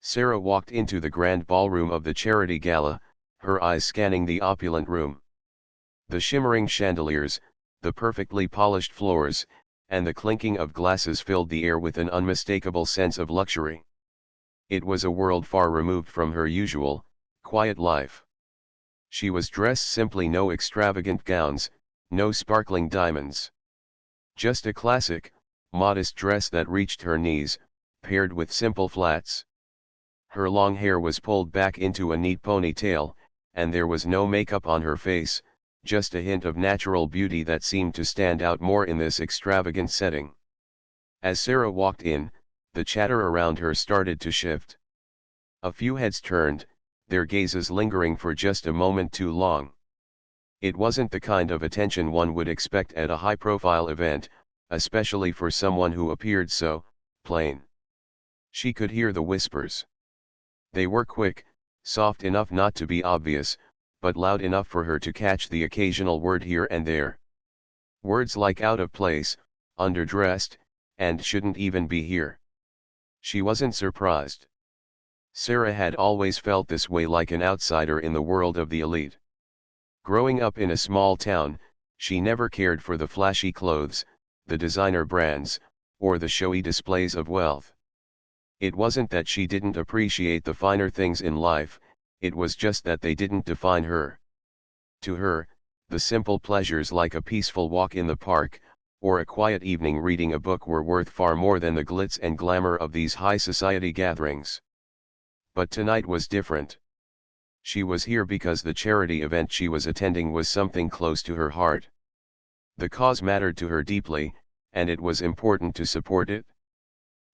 Sarah walked into the grand ballroom of the charity gala, her eyes scanning the opulent room. The shimmering chandeliers, the perfectly polished floors, and the clinking of glasses filled the air with an unmistakable sense of luxury. It was a world far removed from her usual, quiet life. She was dressed simply, no extravagant gowns, no sparkling diamonds. Just a classic, modest dress that reached her knees, paired with simple flats. Her long hair was pulled back into a neat ponytail, and there was no makeup on her face, just a hint of natural beauty that seemed to stand out more in this extravagant setting. As Sarah walked in, the chatter around her started to shift. A few heads turned, their gazes lingering for just a moment too long. It wasn't the kind of attention one would expect at a high-profile event, especially for someone who appeared so plain. She could hear the whispers. They were quick, soft enough not to be obvious, but loud enough for her to catch the occasional word here and there. Words like out of place, underdressed, and shouldn't even be here. She wasn't surprised. Sarah had always felt this way, like an outsider in the world of the elite. Growing up in a small town, she never cared for the flashy clothes, the designer brands, or the showy displays of wealth. It wasn't that she didn't appreciate the finer things in life, it was just that they didn't define her. To her, the simple pleasures like a peaceful walk in the park, or a quiet evening reading a book were worth far more than the glitz and glamour of these high society gatherings. But tonight was different. She was here because the charity event she was attending was something close to her heart. The cause mattered to her deeply, and it was important to support it.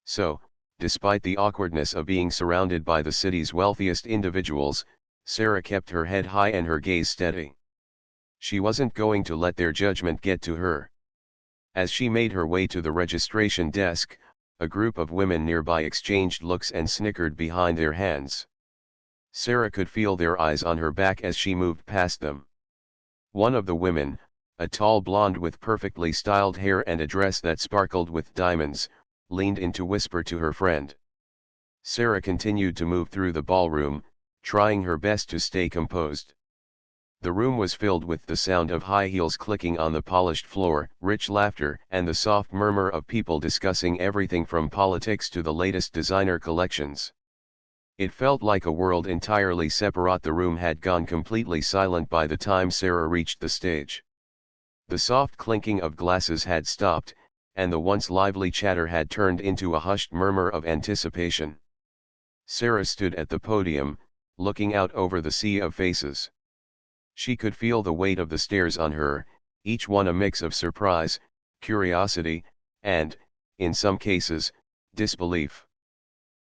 So, despite the awkwardness of being surrounded by the city's wealthiest individuals, Sarah kept her head high and her gaze steady. She wasn't going to let their judgment get to her. As she made her way to the registration desk, a group of women nearby exchanged looks and snickered behind their hands. Sarah could feel their eyes on her back as she moved past them. One of the women, a tall blonde with perfectly styled hair and a dress that sparkled with diamonds, leaned in to whisper to her friend. Sarah continued to move through the ballroom, trying her best to stay composed. The room was filled with the sound of high heels clicking on the polished floor, rich laughter, and the soft murmur of people discussing everything from politics to the latest designer collections. It felt like a world entirely separate. The room had gone completely silent by the time Sarah reached the stage. The soft clinking of glasses had stopped, and the once lively chatter had turned into a hushed murmur of anticipation. Sarah stood at the podium, looking out over the sea of faces. She could feel the weight of the stares on her, each one a mix of surprise, curiosity, and, in some cases, disbelief.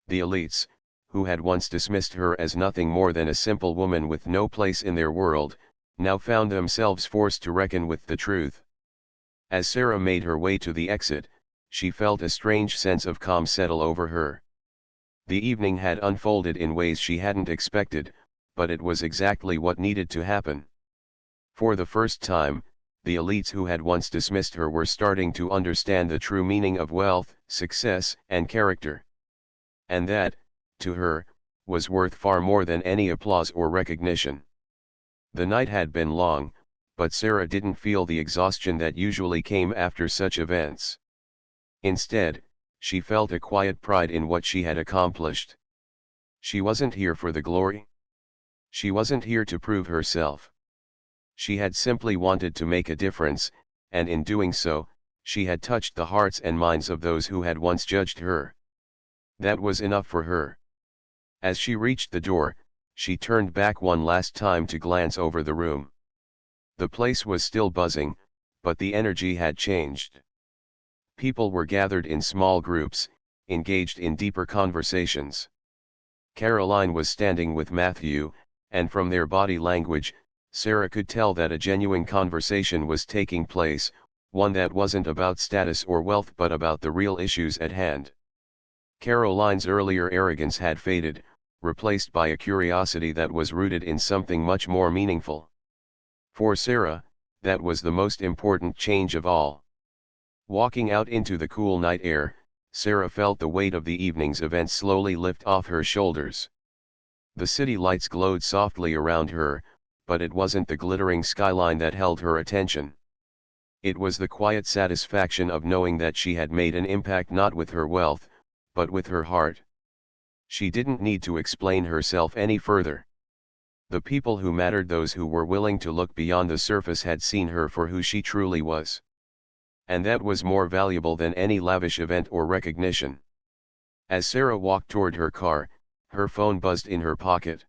The elites, who had once dismissed her as nothing more than a simple woman with no place in their world, now found themselves forced to reckon with the truth. As Sarah made her way to the exit, she felt a strange sense of calm settle over her. The evening had unfolded in ways she hadn't expected, but it was exactly what needed to happen. For the first time, the elites who had once dismissed her were starting to understand the true meaning of wealth, success, and character. And that, to her, was worth far more than any applause or recognition. The night had been long, but Sarah didn't feel the exhaustion that usually came after such events. Instead, she felt a quiet pride in what she had accomplished. She wasn't here for the glory. She wasn't here to prove herself. She had simply wanted to make a difference, and in doing so, she had touched the hearts and minds of those who had once judged her. That was enough for her. As she reached the door, she turned back one last time to glance over the room. The place was still buzzing, but the energy had changed. People were gathered in small groups, engaged in deeper conversations. Caroline was standing with Matthew, and from their body language, Sarah could tell that a genuine conversation was taking place, one that wasn't about status or wealth but about the real issues at hand. Caroline's earlier arrogance had faded, replaced by a curiosity that was rooted in something much more meaningful. For Sarah, that was the most important change of all. Walking out into the cool night air, Sarah felt the weight of the evening's events slowly lift off her shoulders. The city lights glowed softly around her, but it wasn't the glittering skyline that held her attention. It was the quiet satisfaction of knowing that she had made an impact not with her wealth, but with her heart. She didn't need to explain herself any further. The people who mattered, those who were willing to look beyond the surface, had seen her for who she truly was. And that was more valuable than any lavish event or recognition. As Sarah walked toward her car, her phone buzzed in her pocket.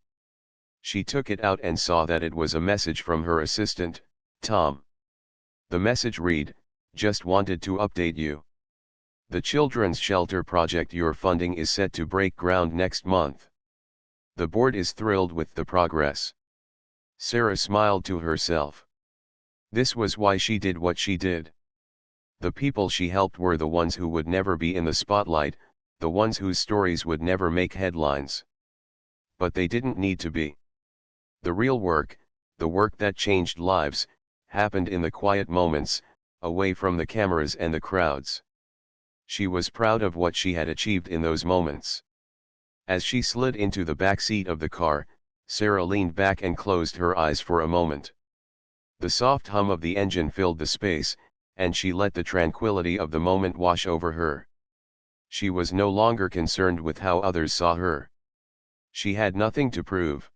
She took it out and saw that it was a message from her assistant, Tom. The message read, "Just wanted to update you. The children's shelter project you're funding is set to break ground next month. The board is thrilled with the progress." Sarah smiled to herself. This was why she did what she did. The people she helped were the ones who would never be in the spotlight, the ones whose stories would never make headlines. But they didn't need to be. The real work, the work that changed lives, happened in the quiet moments, away from the cameras and the crowds. She was proud of what she had achieved in those moments. As she slid into the back seat of the car, Sarah leaned back and closed her eyes for a moment. The soft hum of the engine filled the space, and she let the tranquility of the moment wash over her. She was no longer concerned with how others saw her. She had nothing to prove.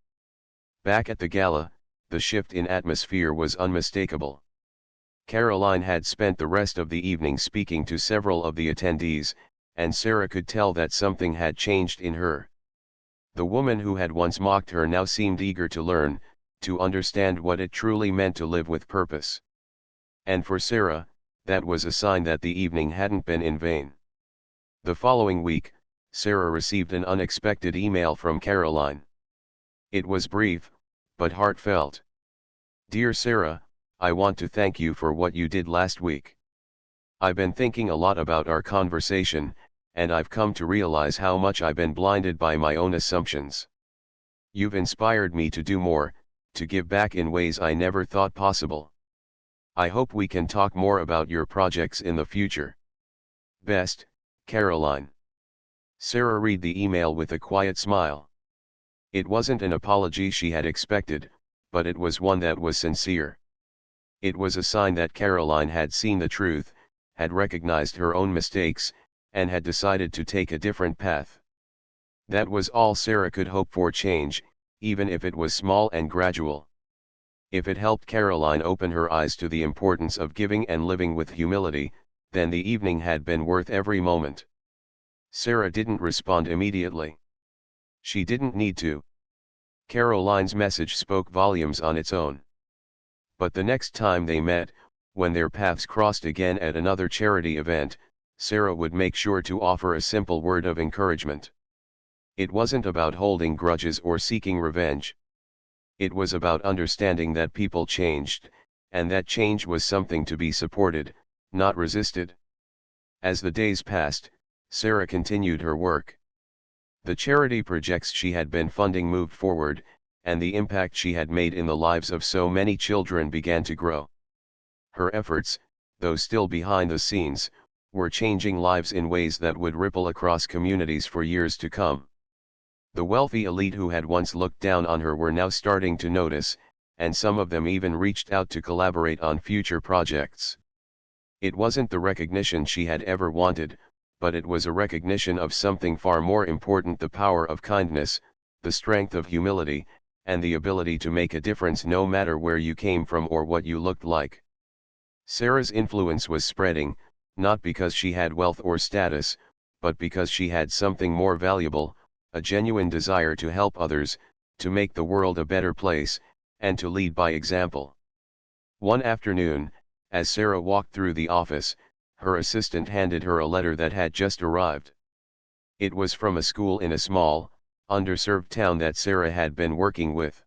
Back at the gala, the shift in atmosphere was unmistakable. Caroline had spent the rest of the evening speaking to several of the attendees, and Sarah could tell that something had changed in her. The woman who had once mocked her now seemed eager to learn, to understand what it truly meant to live with purpose. And for Sarah, that was a sign that the evening hadn't been in vain. The following week, Sarah received an unexpected email from Caroline. It was brief, but heartfelt. "Dear Sarah, I want to thank you for what you did last week. I've been thinking a lot about our conversation, and I've come to realize how much I've been blinded by my own assumptions. You've inspired me to do more, to give back in ways I never thought possible. I hope we can talk more about your projects in the future. Best, Caroline." Sarah read the email with a quiet smile. It wasn't an apology she had expected, but it was one that was sincere. It was a sign that Caroline had seen the truth, had recognized her own mistakes, and had decided to take a different path. That was all Sarah could hope for change, even if it was small and gradual. If it helped Caroline open her eyes to the importance of giving and living with humility, then the evening had been worth every moment. Sarah didn't respond immediately. She didn't need to. Caroline's message spoke volumes on its own. But the next time they met, when their paths crossed again at another charity event, Sarah would make sure to offer a simple word of encouragement. It wasn't about holding grudges or seeking revenge. It was about understanding that people changed, and that change was something to be supported, not resisted. As the days passed, Sarah continued her work. The charity projects she had been funding moved forward, and the impact she had made in the lives of so many children began to grow. Her efforts, though still behind the scenes, were changing lives in ways that would ripple across communities for years to come. The wealthy elite who had once looked down on her were now starting to notice, and some of them even reached out to collaborate on future projects. It wasn't the recognition she had ever wanted, but it was a recognition of something far more important: the power of kindness, the strength of humility, and the ability to make a difference no matter where you came from or what you looked like. Sarah's influence was spreading, not because she had wealth or status, but because she had something more valuable, a genuine desire to help others, to make the world a better place, and to lead by example. One afternoon, as Sarah walked through the office, her assistant handed her a letter that had just arrived. It was from a school in a small, underserved town that Sarah had been working with.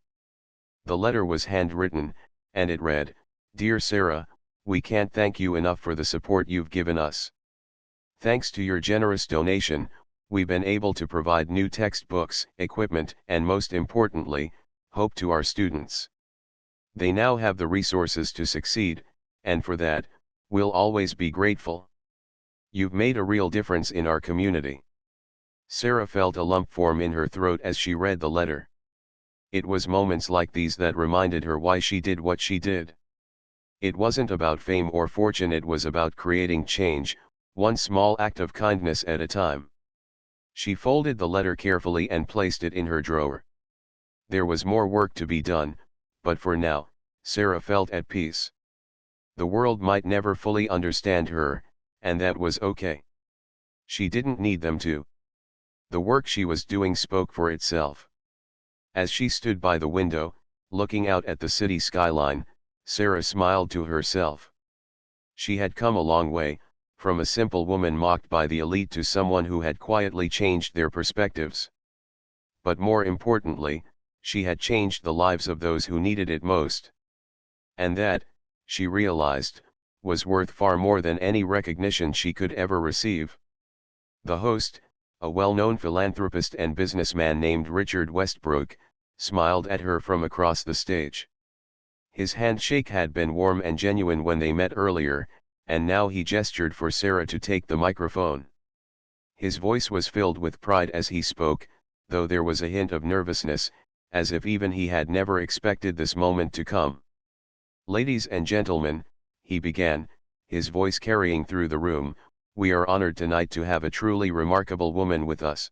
The letter was handwritten, and it read, "Dear Sarah, we can't thank you enough for the support you've given us. Thanks to your generous donation, we've been able to provide new textbooks, equipment, and most importantly, hope to our students. They now have the resources to succeed, and for that, we'll always be grateful. You've made a real difference in our community. Sarah felt a lump form in her throat as she read the letter. It was moments like these that reminded her why she did what she did. It wasn't about fame or fortune, it was about creating change, one small act of kindness at a time. She folded the letter carefully and placed it in her drawer. There was more work to be done, but for now, Sarah felt at peace. The world might never fully understand her, and that was okay. She didn't need them to. The work she was doing spoke for itself. As she stood by the window, looking out at the city skyline, Sarah smiled to herself. She had come a long way, from a simple woman mocked by the elite to someone who had quietly changed their perspectives. But more importantly, she had changed the lives of those who needed it most. And that, she realized, was worth far more than any recognition she could ever receive. The host, a well-known philanthropist and businessman named Richard Westbrook, smiled at her from across the stage. His handshake had been warm and genuine when they met earlier, and now he gestured for Sarah to take the microphone. His voice was filled with pride as he spoke, though there was a hint of nervousness, as if even he had never expected this moment to come. "Ladies and gentlemen," he began, his voice carrying through the room, "we are honored tonight to have a truly remarkable woman with us.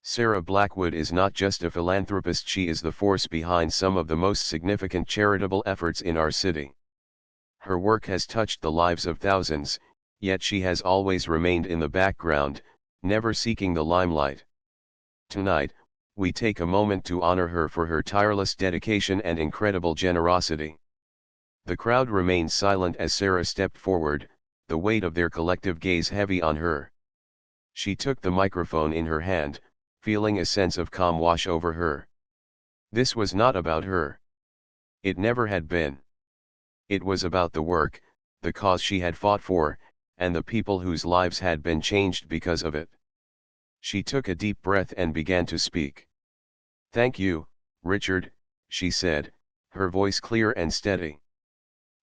Sarah Blackwood is not just a philanthropist, she is the force behind some of the most significant charitable efforts in our city. Her work has touched the lives of thousands, yet she has always remained in the background, never seeking the limelight. Tonight, we take a moment to honor her for her tireless dedication and incredible generosity." The crowd remained silent as Sarah stepped forward, the weight of their collective gaze heavy on her. She took the microphone in her hand, feeling a sense of calm wash over her. This was not about her. It never had been. It was about the work, the cause she had fought for, and the people whose lives had been changed because of it. She took a deep breath and began to speak. "Thank you, Richard," she said, her voice clear and steady.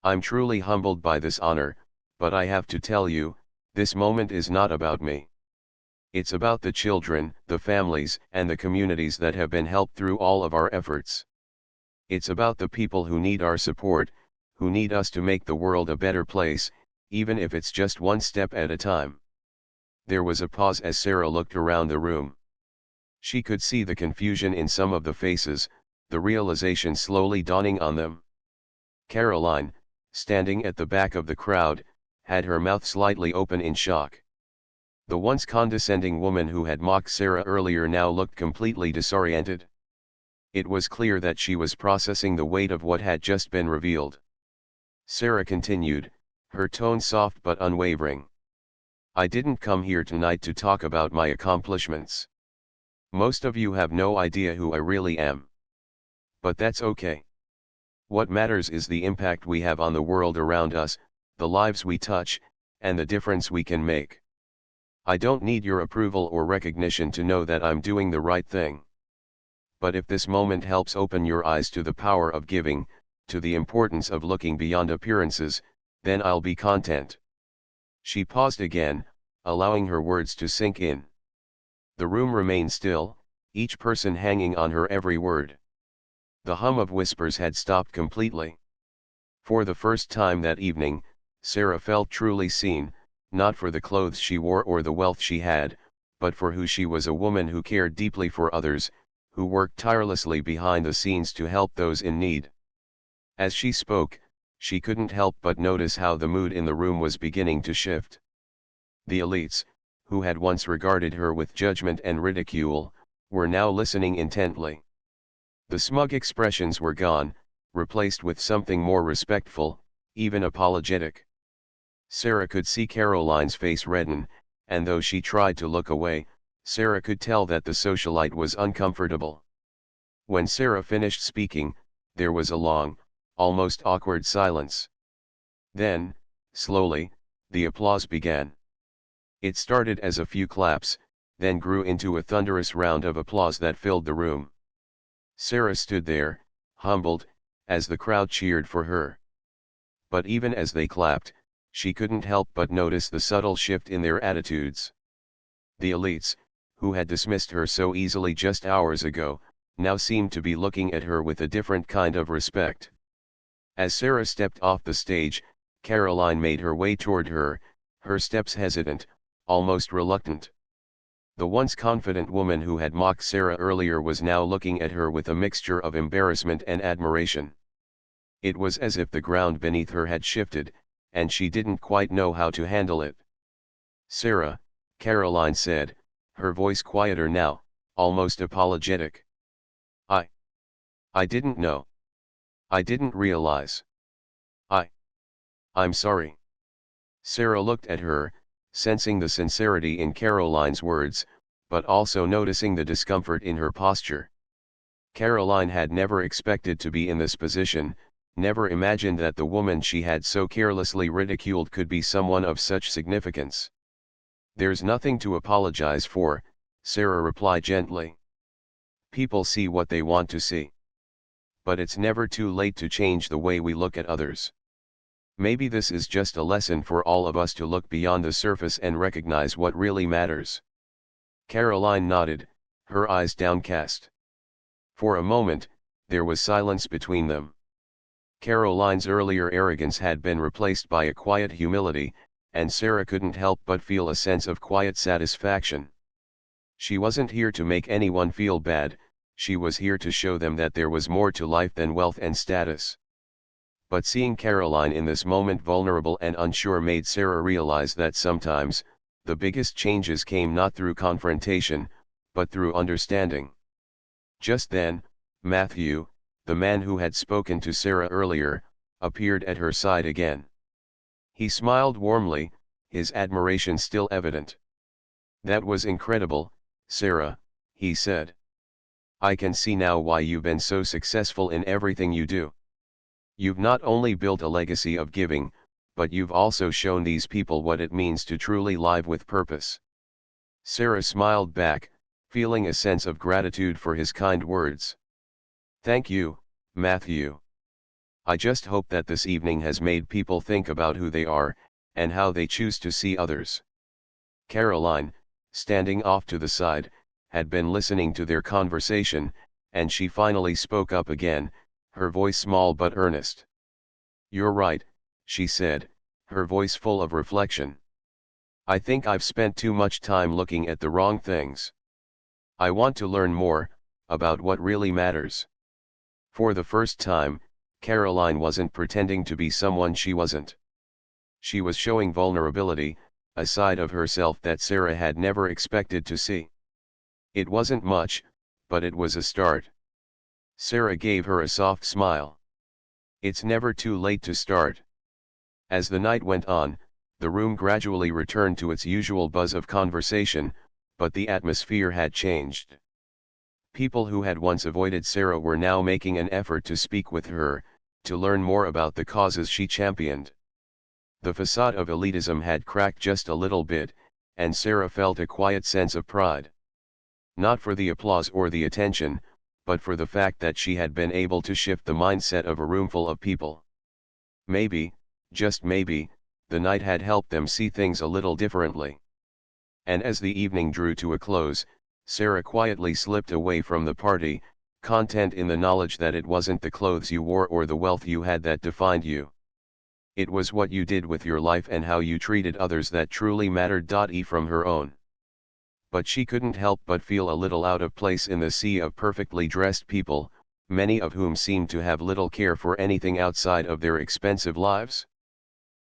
"I'm truly humbled by this honor, but I have to tell you, this moment is not about me. It's about the children, the families, and the communities that have been helped through all of our efforts. It's about the people who need our support, who need us to make the world a better place, even if it's just one step at a time." There was a pause as Sarah looked around the room. She could see the confusion in some of the faces, the realization slowly dawning on them. Caroline, standing at the back of the crowd, had her mouth slightly open in shock. The once condescending woman who had mocked Sarah earlier now looked completely disoriented. It was clear that she was processing the weight of what had just been revealed. Sarah continued, her tone soft but unwavering. "I didn't come here tonight to talk about my accomplishments. Most of you have no idea who I really am. But that's okay. What matters is the impact we have on the world around us, the lives we touch, and the difference we can make. I don't need your approval or recognition to know that I'm doing the right thing. But if this moment helps open your eyes to the power of giving, to the importance of looking beyond appearances, then I'll be content." She paused again, allowing her words to sink in. The room remained still, each person hanging on her every word. The hum of whispers had stopped completely. For the first time that evening, Sarah felt truly seen, not for the clothes she wore or the wealth she had, but for who she was, a woman who cared deeply for others, who worked tirelessly behind the scenes to help those in need. As she spoke, she couldn't help but notice how the mood in the room was beginning to shift. The elites, who had once regarded her with judgment and ridicule, were now listening intently. The smug expressions were gone, replaced with something more respectful, even apologetic. Sarah could see Caroline's face redden, and though she tried to look away, Sarah could tell that the socialite was uncomfortable. When Sarah finished speaking, there was a long, almost awkward silence. Then, slowly, the applause began. It started as a few claps, then grew into a thunderous round of applause that filled the room. Sarah stood there, humbled, as the crowd cheered for her. But even as they clapped, she couldn't help but notice the subtle shift in their attitudes. The elites, who had dismissed her so easily just hours ago, now seemed to be looking at her with a different kind of respect. As Sarah stepped off the stage, Caroline made her way toward her, her steps hesitant, almost reluctant. The once confident woman who had mocked Sarah earlier was now looking at her with a mixture of embarrassment and admiration. It was as if the ground beneath her had shifted, and she didn't quite know how to handle it. "Sarah," Caroline said, her voice quieter now, almost apologetic. I didn't know. I didn't realize. I'm sorry." Sarah looked at her, sensing the sincerity in Caroline's words, but also noticing the discomfort in her posture. Caroline had never expected to be in this position, never imagined that the woman she had so carelessly ridiculed could be someone of such significance. "There's nothing to apologize for," Sarah replied gently. "People see what they want to see. But it's never too late to change the way we look at others. Maybe this is just a lesson for all of us to look beyond the surface and recognize what really matters." Caroline nodded, her eyes downcast. For a moment, there was silence between them. Caroline's earlier arrogance had been replaced by a quiet humility, and Sarah couldn't help but feel a sense of quiet satisfaction. She wasn't here to make anyone feel bad, she was here to show them that there was more to life than wealth and status. But seeing Caroline in this moment vulnerable and unsure made Sarah realize that sometimes, the biggest changes came not through confrontation, but through understanding. Just then, Matthew, the man who had spoken to Sarah earlier, appeared at her side again. He smiled warmly, his admiration still evident. "That was incredible, Sarah," he said. "I can see now why you've been so successful in everything you do. You've not only built a legacy of giving, but you've also shown these people what it means to truly live with purpose." Sarah smiled back, feeling a sense of gratitude for his kind words. "Thank you, Matthew. I just hope that this evening has made people think about who they are, and how they choose to see others." Caroline, standing off to the side, had been listening to their conversation, and she finally spoke up again, her voice small but earnest. "You're right," she said, her voice full of reflection. "I think I've spent too much time looking at the wrong things. I want to learn more about what really matters." For the first time, Caroline wasn't pretending to be someone she wasn't. She was showing vulnerability, a side of herself that Sarah had never expected to see. It wasn't much, but it was a start. Sarah gave her a soft smile. "It's never too late to start." As the night went on, the room gradually returned to its usual buzz of conversation, but the atmosphere had changed. People who had once avoided Sarah were now making an effort to speak with her, to learn more about the causes she championed. The facade of elitism had cracked just a little bit, and Sarah felt a quiet sense of pride. Not for the applause or the attention, but for the fact that she had been able to shift the mindset of a roomful of people. Maybe, just maybe, the night had helped them see things a little differently. And as the evening drew to a close, Sarah quietly slipped away from the party, content in the knowledge that it wasn't the clothes you wore or the wealth you had that defined you. It was what you did with your life and how you treated others that truly mattered. From her own. But she couldn't help but feel a little out of place in the sea of perfectly dressed people, many of whom seemed to have little care for anything outside of their expensive lives.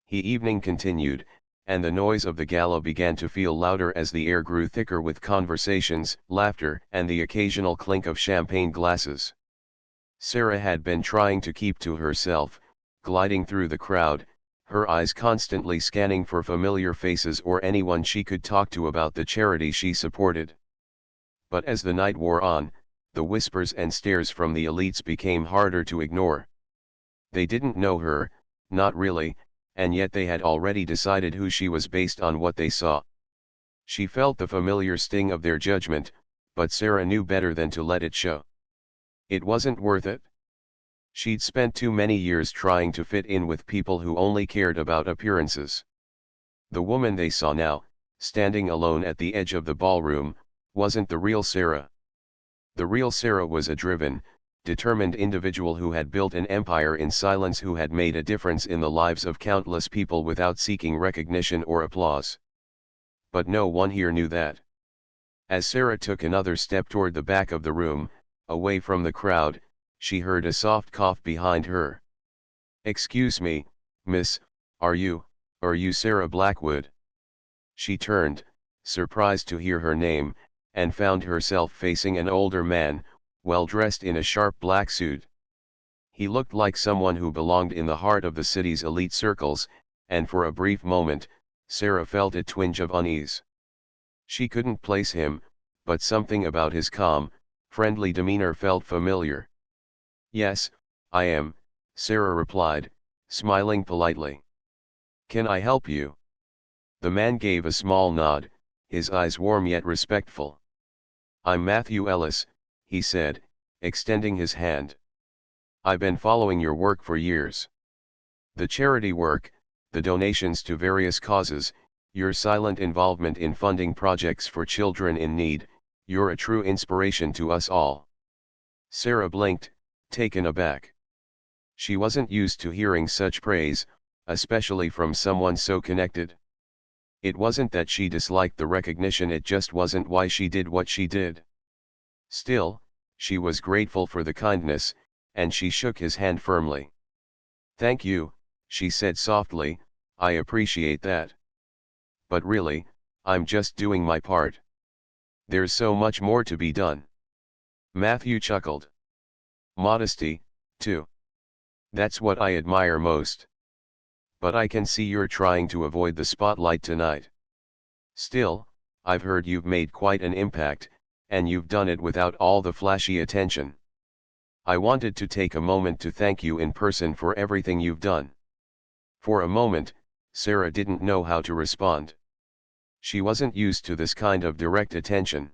The evening continued, and the noise of the gala began to feel louder as the air grew thicker with conversations, laughter, and the occasional clink of champagne glasses. Sarah had been trying to keep to herself, gliding through the crowd, her eyes constantly scanning for familiar faces or anyone she could talk to about the charity she supported. But as the night wore on, the whispers and stares from the elites became harder to ignore. They didn't know her, not really, and yet they had already decided who she was based on what they saw. She felt the familiar sting of their judgment, but Sarah knew better than to let it show. It wasn't worth it. She'd spent too many years trying to fit in with people who only cared about appearances. The woman they saw now, standing alone at the edge of the ballroom, wasn't the real Sarah. The real Sarah was a driven, determined individual who had built an empire in silence, who had made a difference in the lives of countless people without seeking recognition or applause. But no one here knew that. As Sarah took another step toward the back of the room, away from the crowd, she heard a soft cough behind her. "Excuse me, miss, are you Sarah Blackwood?" She turned, surprised to hear her name, and found herself facing an older man, well dressed in a sharp black suit. He looked like someone who belonged in the heart of the city's elite circles, and for a brief moment, Sarah felt a twinge of unease. She couldn't place him, but something about his calm, friendly demeanor felt familiar. "Yes, I am," Sarah replied, smiling politely. "Can I help you?" The man gave a small nod, his eyes warm yet respectful. "I'm Matthew Ellis," he said, extending his hand. "I've been following your work for years. The charity work, the donations to various causes, your silent involvement in funding projects for children in need, you're a true inspiration to us all." Sarah blinked, taken aback. She wasn't used to hearing such praise, especially from someone so connected. It wasn't that she disliked the recognition, it just wasn't why she did what she did. Still, she was grateful for the kindness, and she shook his hand firmly. "Thank you," she said softly, "I appreciate that. But really, I'm just doing my part. There's so much more to be done." Matthew chuckled. "Modesty, too. That's what I admire most. But I can see you're trying to avoid the spotlight tonight. Still, I've heard you've made quite an impact, and you've done it without all the flashy attention. I wanted to take a moment to thank you in person for everything you've done." For a moment, Sarah didn't know how to respond. She wasn't used to this kind of direct attention.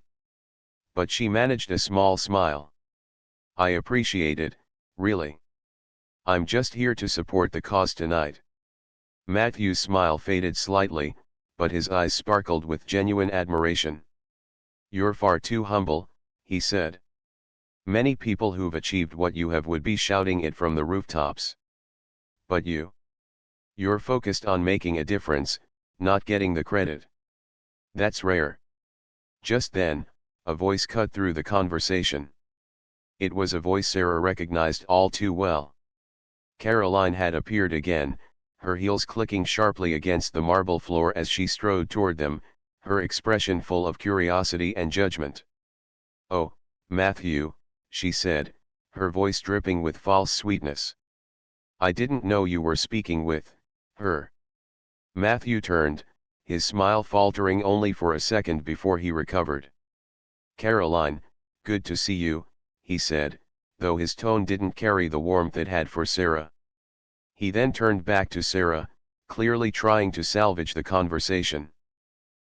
But she managed a small smile. "I appreciate it, really. I'm just here to support the cause tonight." Matthew's smile faded slightly, but his eyes sparkled with genuine admiration. "You're far too humble," he said. "Many people who've achieved what you have would be shouting it from the rooftops. But you're focused on making a difference, not getting the credit. That's rare." Just then, a voice cut through the conversation. It was a voice Sarah recognized all too well. Caroline had appeared again, her heels clicking sharply against the marble floor as she strode toward them, her expression full of curiosity and judgment. "Oh, Matthew," she said, her voice dripping with false sweetness. "I didn't know you were speaking with her." Matthew turned, his smile faltering only for a second before he recovered. "Caroline, good to see you," he said, though his tone didn't carry the warmth it had for Sarah. He then turned back to Sarah, clearly trying to salvage the conversation.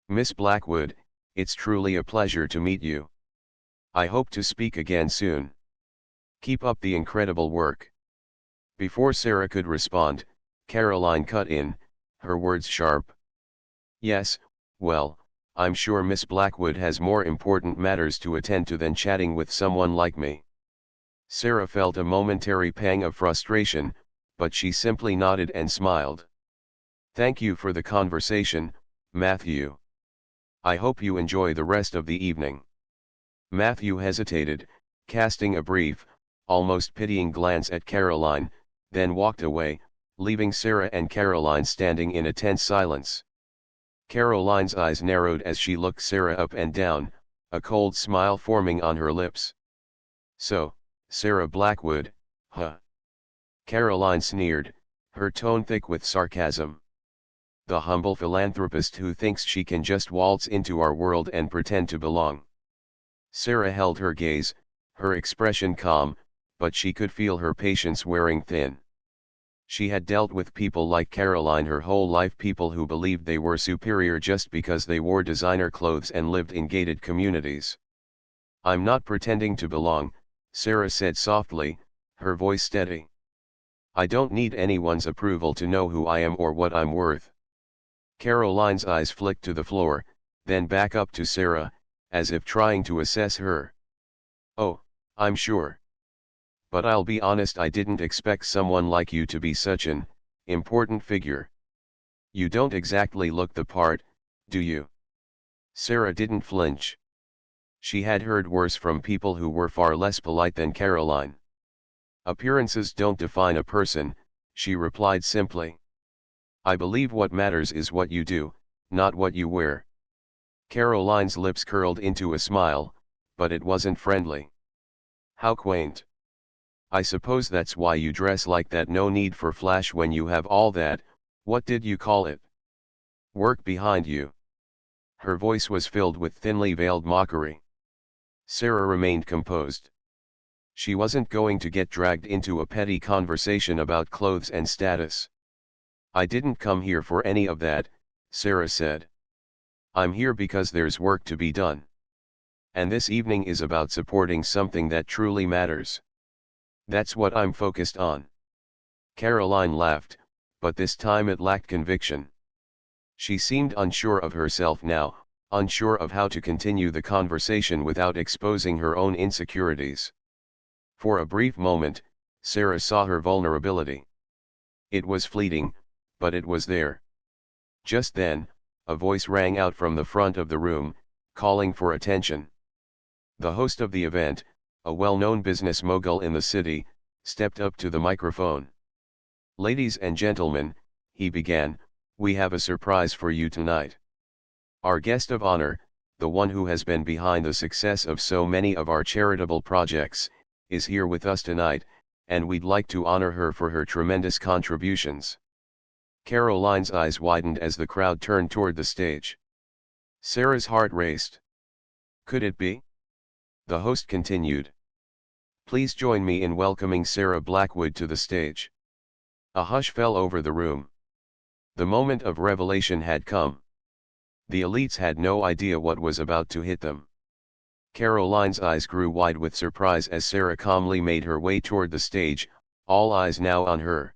"Miss Blackwood, it's truly a pleasure to meet you. I hope to speak again soon. Keep up the incredible work." Before Sarah could respond, Caroline cut in, her words sharp. "Yes, well, I'm sure Miss Blackwood has more important matters to attend to than chatting with someone like me." Sarah felt a momentary pang of frustration, but she simply nodded and smiled. "Thank you for the conversation, Matthew. I hope you enjoy the rest of the evening." Matthew hesitated, casting a brief, almost pitying glance at Caroline, then walked away, leaving Sarah and Caroline standing in a tense silence. Caroline's eyes narrowed as she looked Sarah up and down, a cold smile forming on her lips. "So, Sarah Blackwood, huh?" Caroline sneered, her tone thick with sarcasm. "The humble philanthropist who thinks she can just waltz into our world and pretend to belong." Sarah held her gaze, her expression calm, but she could feel her patience wearing thin. She had dealt with people like Caroline her whole life, people who believed they were superior just because they wore designer clothes and lived in gated communities. "I'm not pretending to belong," Sarah said softly, her voice steady. I don't need anyone's approval to know who I am or what I'm worth. Caroline's eyes flicked to the floor, then back up to Sarah, as if trying to assess her. Oh, I'm sure. But I'll be honest, I didn't expect someone like you to be such an important figure. You don't exactly look the part, do you? Sarah didn't flinch. She had heard worse from people who were far less polite than Caroline. Appearances don't define a person, she replied simply. I believe what matters is what you do, not what you wear. Caroline's lips curled into a smile, but it wasn't friendly. How quaint. I suppose that's why you dress like that. No need for flash when you have all that, what did you call it? Work behind you. Her voice was filled with thinly veiled mockery. Sarah remained composed. She wasn't going to get dragged into a petty conversation about clothes and status. I didn't come here for any of that, Sarah said. I'm here because there's work to be done. And this evening is about supporting something that truly matters. That's what I'm focused on. Caroline laughed, but this time it lacked conviction. She seemed unsure of herself now, unsure of how to continue the conversation without exposing her own insecurities. For a brief moment, Sarah saw her vulnerability. It was fleeting, but it was there. Just then, a voice rang out from the front of the room, calling for attention. The host of the event, a well-known business mogul in the city, stepped up to the microphone. Ladies and gentlemen, he began, we have a surprise for you tonight. Our guest of honor, the one who has been behind the success of so many of our charitable projects, is here with us tonight, and we'd like to honor her for her tremendous contributions. Caroline's eyes widened as the crowd turned toward the stage. Sarah's heart raced. Could it be? The host continued. Please join me in welcoming Sarah Blackwood to the stage. A hush fell over the room. The moment of revelation had come. The elites had no idea what was about to hit them. Caroline's eyes grew wide with surprise as Sarah calmly made her way toward the stage, all eyes now on her.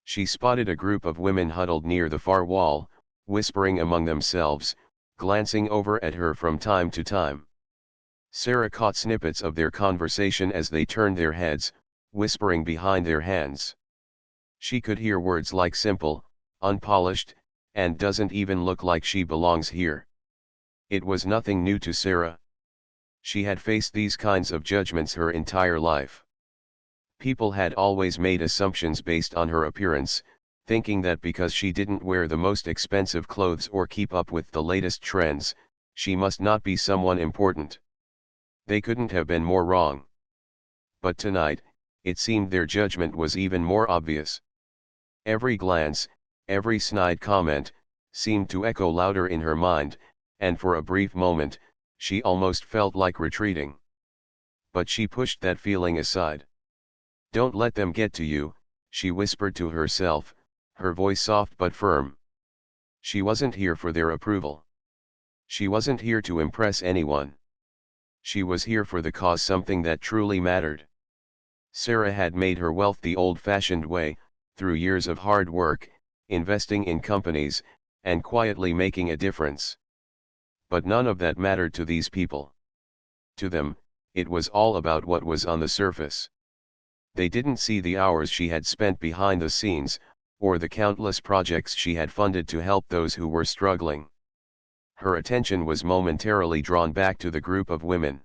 She spotted a group of women huddled near the far wall, whispering among themselves, glancing over at her from time to time. Sarah caught snippets of their conversation as they turned their heads, whispering behind their hands. She could hear words like simple, unpolished, and doesn't even look like she belongs here. It was nothing new to Sarah. She had faced these kinds of judgments her entire life. People had always made assumptions based on her appearance, thinking that because she didn't wear the most expensive clothes or keep up with the latest trends, she must not be someone important. They couldn't have been more wrong. But tonight, it seemed their judgment was even more obvious. Every glance, every snide comment, seemed to echo louder in her mind, and for a brief moment, she almost felt like retreating. But she pushed that feeling aside. Don't let them get to you, she whispered to herself, her voice soft but firm. She wasn't here for their approval. She wasn't here to impress anyone. She was here for the cause, something that truly mattered. Sarah had made her wealth the old-fashioned way, through years of hard work, investing in companies, and quietly making a difference. But none of that mattered to these people. To them, it was all about what was on the surface. They didn't see the hours she had spent behind the scenes, or the countless projects she had funded to help those who were struggling. Her attention was momentarily drawn back to the group of women.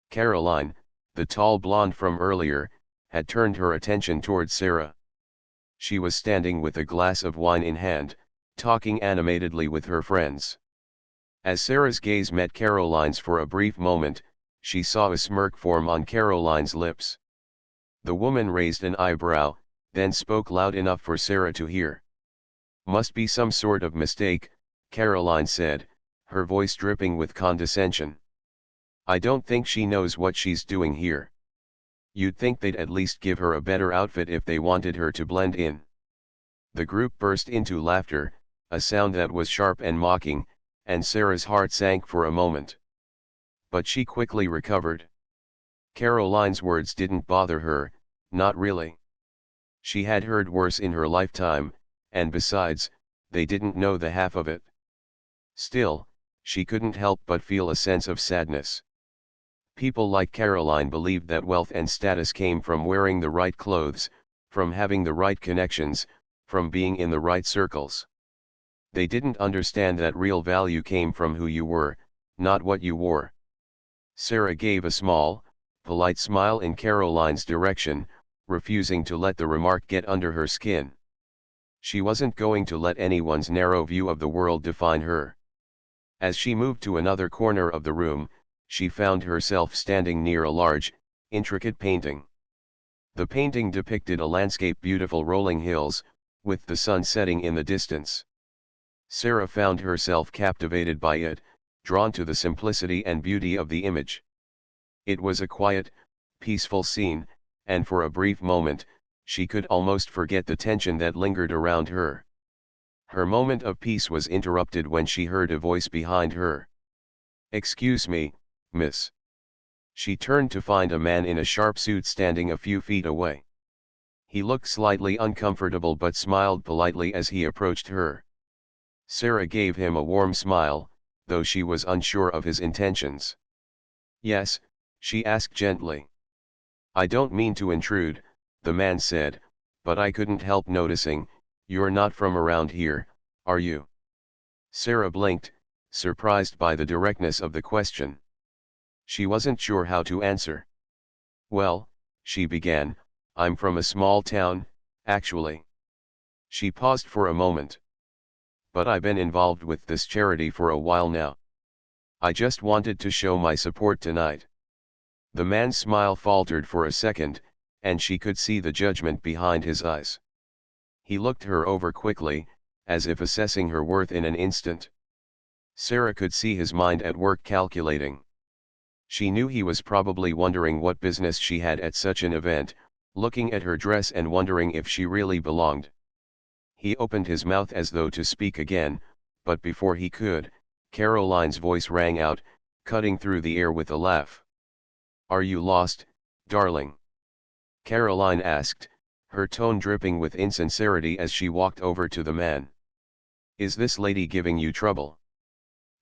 Caroline, the tall blonde from earlier, had turned her attention towards Sarah. She was standing with a glass of wine in hand, talking animatedly with her friends. As Sarah's gaze met Caroline's for a brief moment, she saw a smirk form on Caroline's lips. The woman raised an eyebrow, then spoke loud enough for Sarah to hear. Must be some sort of mistake, Caroline said, her voice dripping with condescension. I don't think she knows what she's doing here. You'd think they'd at least give her a better outfit if they wanted her to blend in. The group burst into laughter, a sound that was sharp and mocking, and Sarah's heart sank for a moment. But she quickly recovered. Caroline's words didn't bother her, Not really. She had heard worse in her lifetime, and besides, they didn't know the half of it. Still, she couldn't help but feel a sense of sadness. People like Caroline believed that wealth and status came from wearing the right clothes, from having the right connections, from being in the right circles. They didn't understand that real value came from who you were, not what you wore. Sarah gave a small, polite smile in Caroline's direction, refusing to let the remark get under her skin. She wasn't going to let anyone's narrow view of the world define her. As she moved to another corner of the room, she found herself standing near a large, intricate painting. The painting depicted a landscape, beautiful rolling hills, with the sun setting in the distance. Sarah found herself captivated by it, drawn to the simplicity and beauty of the image. It was a quiet, peaceful scene, and for a brief moment, she could almost forget the tension that lingered around her. Her moment of peace was interrupted when she heard a voice behind her. "Excuse me, miss." She turned to find a man in a sharp suit standing a few feet away. He looked slightly uncomfortable but smiled politely as he approached her. Sarah gave him a warm smile, though she was unsure of his intentions. "Yes?" she asked gently. "I don't mean to intrude," the man said, "but I couldn't help noticing, you're not from around here, are you?" Sarah blinked, surprised by the directness of the question. She wasn't sure how to answer. "Well," she began, "I'm from a small town, actually." She paused for a moment. "But I've been involved with this charity for a while now. I just wanted to show my support tonight." The man's smile faltered for a second, and she could see the judgment behind his eyes. He looked her over quickly, as if assessing her worth in an instant. Sarah could see his mind at work calculating. She knew he was probably wondering what business she had at such an event, looking at her dress and wondering if she really belonged. He opened his mouth as though to speak again, but before he could, Caroline's voice rang out, cutting through the air with a laugh. "Are you lost, darling?" Caroline asked, her tone dripping with insincerity as she walked over to the man. "Is this lady giving you trouble?"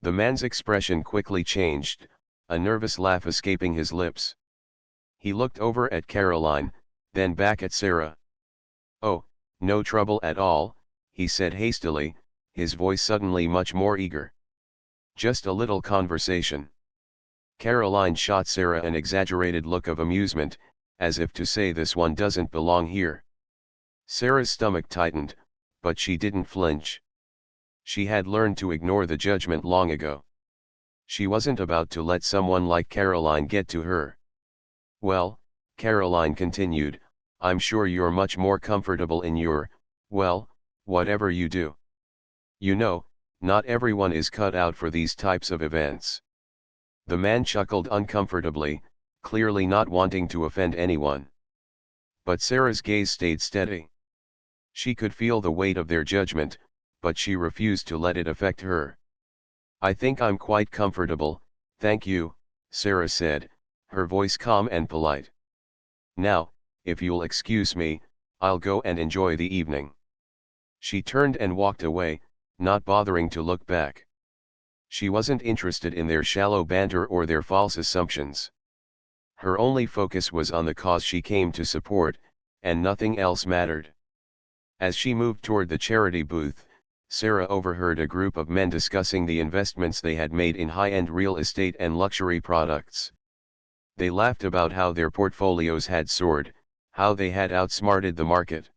The man's expression quickly changed, a nervous laugh escaping his lips. He looked over at Caroline, then back at Sarah. "Oh, no trouble at all," he said hastily, his voice suddenly much more eager. "Just a little conversation." Caroline shot Sarah an exaggerated look of amusement, as if to say this one doesn't belong here. Sarah's stomach tightened, but she didn't flinch. She had learned to ignore the judgment long ago. She wasn't about to let someone like Caroline get to her. "Well," Caroline continued, "I'm sure you're much more comfortable in well, whatever you do. You know, not everyone is cut out for these types of events." The man chuckled uncomfortably, clearly not wanting to offend anyone. But Sarah's gaze stayed steady. She could feel the weight of their judgment, but she refused to let it affect her. "I think I'm quite comfortable, thank you," Sarah said, her voice calm and polite. "Now, if you'll excuse me, I'll go and enjoy the evening." She turned and walked away, not bothering to look back. She wasn't interested in their shallow banter or their false assumptions. Her only focus was on the cause she came to support, and nothing else mattered. As she moved toward the charity booth, Sarah overheard a group of men discussing the investments they had made in high-end real estate and luxury products. They laughed about how their portfolios had soared, how they had outsmarted the market.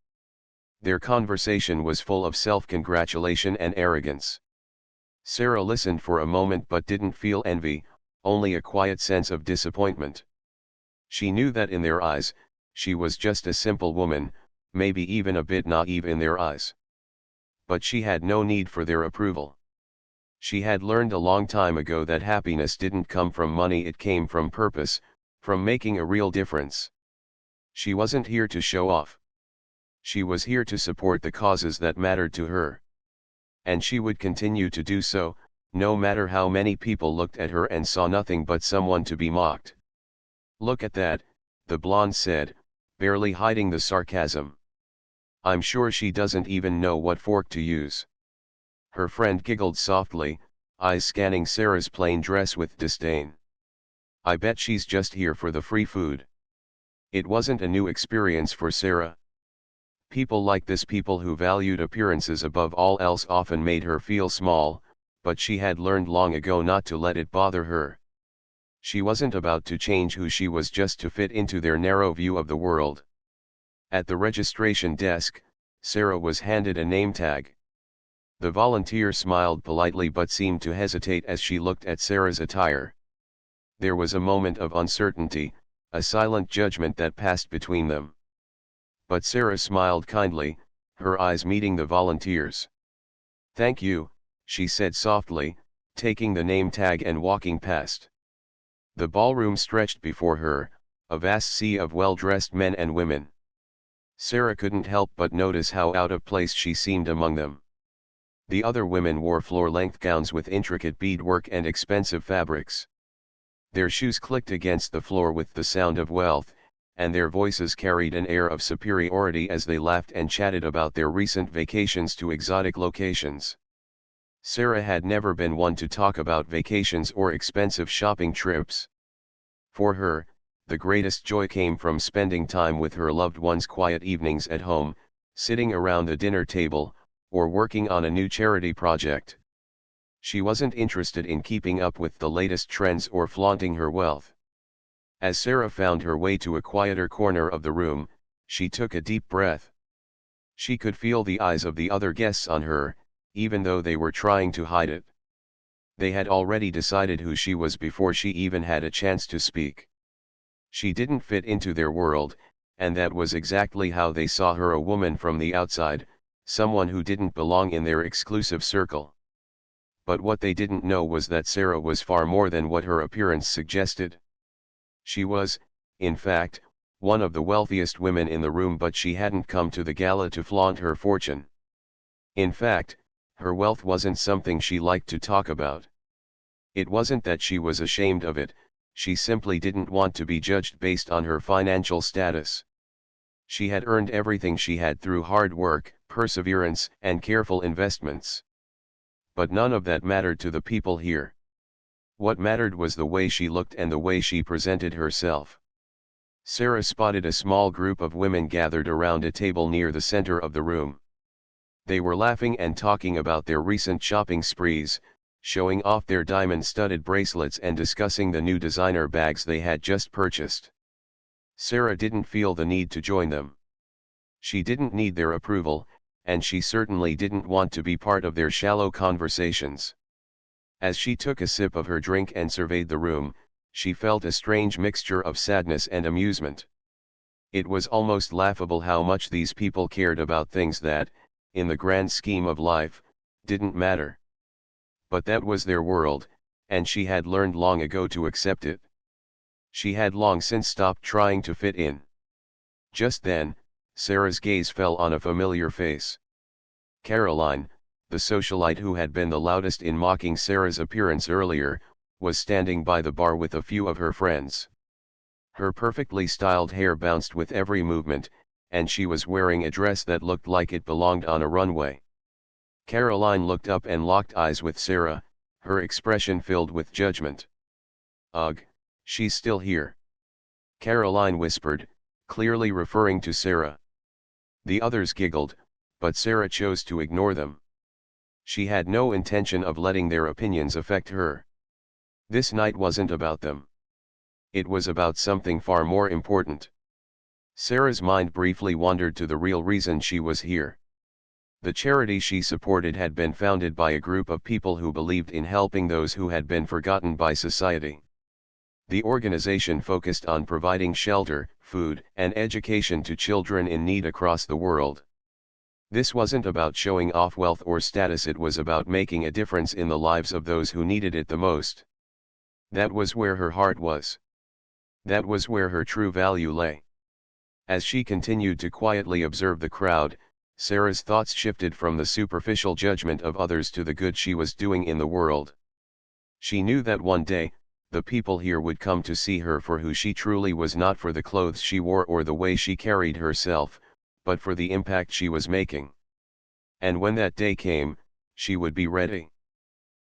Their conversation was full of self-congratulation and arrogance. Sarah listened for a moment but didn't feel envy, only a quiet sense of disappointment. She knew that in their eyes, she was just a simple woman, maybe even a bit naive in their eyes. But she had no need for their approval. She had learned a long time ago that happiness didn't come from money, it came from purpose, from making a real difference. She wasn't here to show off. She was here to support the causes that mattered to her. And she would continue to do so, no matter how many people looked at her and saw nothing but someone to be mocked. "Look at that," the blonde said, barely hiding the sarcasm. "I'm sure she doesn't even know what fork to use." Her friend giggled softly, eyes scanning Sarah's plain dress with disdain. "I bet she's just here for the free food." It wasn't a new experience for Sarah. People like this, people who valued appearances above all else, often made her feel small, but she had learned long ago not to let it bother her. She wasn't about to change who she was just to fit into their narrow view of the world. At the registration desk, Sarah was handed a name tag. The volunteer smiled politely but seemed to hesitate as she looked at Sarah's attire. There was a moment of uncertainty, a silent judgment that passed between them. But Sarah smiled kindly, her eyes meeting the volunteer's. "Thank you," she said softly, taking the name tag and walking past. The ballroom stretched before her, a vast sea of well-dressed men and women. Sarah couldn't help but notice how out of place she seemed among them. The other women wore floor-length gowns with intricate beadwork and expensive fabrics. Their shoes clicked against the floor with the sound of wealth, and their voices carried an air of superiority as they laughed and chatted about their recent vacations to exotic locations. Sarah had never been one to talk about vacations or expensive shopping trips. For her, the greatest joy came from spending time with her loved ones, quiet evenings at home, sitting around the dinner table, or working on a new charity project. She wasn't interested in keeping up with the latest trends or flaunting her wealth. As Sarah found her way to a quieter corner of the room, she took a deep breath. She could feel the eyes of the other guests on her, even though they were trying to hide it. They had already decided who she was before she even had a chance to speak. She didn't fit into their world, and that was exactly how they saw her, a woman from the outside, someone who didn't belong in their exclusive circle. But what they didn't know was that Sarah was far more than what her appearance suggested. She was, in fact, one of the wealthiest women in the room, but she hadn't come to the gala to flaunt her fortune. In fact, her wealth wasn't something she liked to talk about. It wasn't that she was ashamed of it, she simply didn't want to be judged based on her financial status. She had earned everything she had through hard work, perseverance, and careful investments. But none of that mattered to the people here. What mattered was the way she looked and the way she presented herself. Sarah spotted a small group of women gathered around a table near the center of the room. They were laughing and talking about their recent shopping sprees, showing off their diamond-studded bracelets and discussing the new designer bags they had just purchased. Sarah didn't feel the need to join them. She didn't need their approval, and she certainly didn't want to be part of their shallow conversations. As she took a sip of her drink and surveyed the room, she felt a strange mixture of sadness and amusement. It was almost laughable how much these people cared about things that, in the grand scheme of life, didn't matter. But that was their world, and she had learned long ago to accept it. She had long since stopped trying to fit in. Just then, Sarah's gaze fell on a familiar face. Caroline, the socialite who had been the loudest in mocking Sarah's appearance earlier, was standing by the bar with a few of her friends. Her perfectly styled hair bounced with every movement, and she was wearing a dress that looked like it belonged on a runway. Caroline looked up and locked eyes with Sarah, her expression filled with judgment. "Ugh, she's still here," Caroline whispered, clearly referring to Sarah. The others giggled, but Sarah chose to ignore them. She had no intention of letting their opinions affect her. This night wasn't about them. It was about something far more important. Sarah's mind briefly wandered to the real reason she was here. The charity she supported had been founded by a group of people who believed in helping those who had been forgotten by society. The organization focused on providing shelter, food, and education to children in need across the world. This wasn't about showing off wealth or status, it was about making a difference in the lives of those who needed it the most. That was where her heart was. That was where her true value lay. As she continued to quietly observe the crowd, Sarah's thoughts shifted from the superficial judgment of others to the good she was doing in the world. She knew that one day, the people here would come to see her for who she truly was, not for the clothes she wore or the way she carried herself, but for the impact she was making. And when that day came, she would be ready.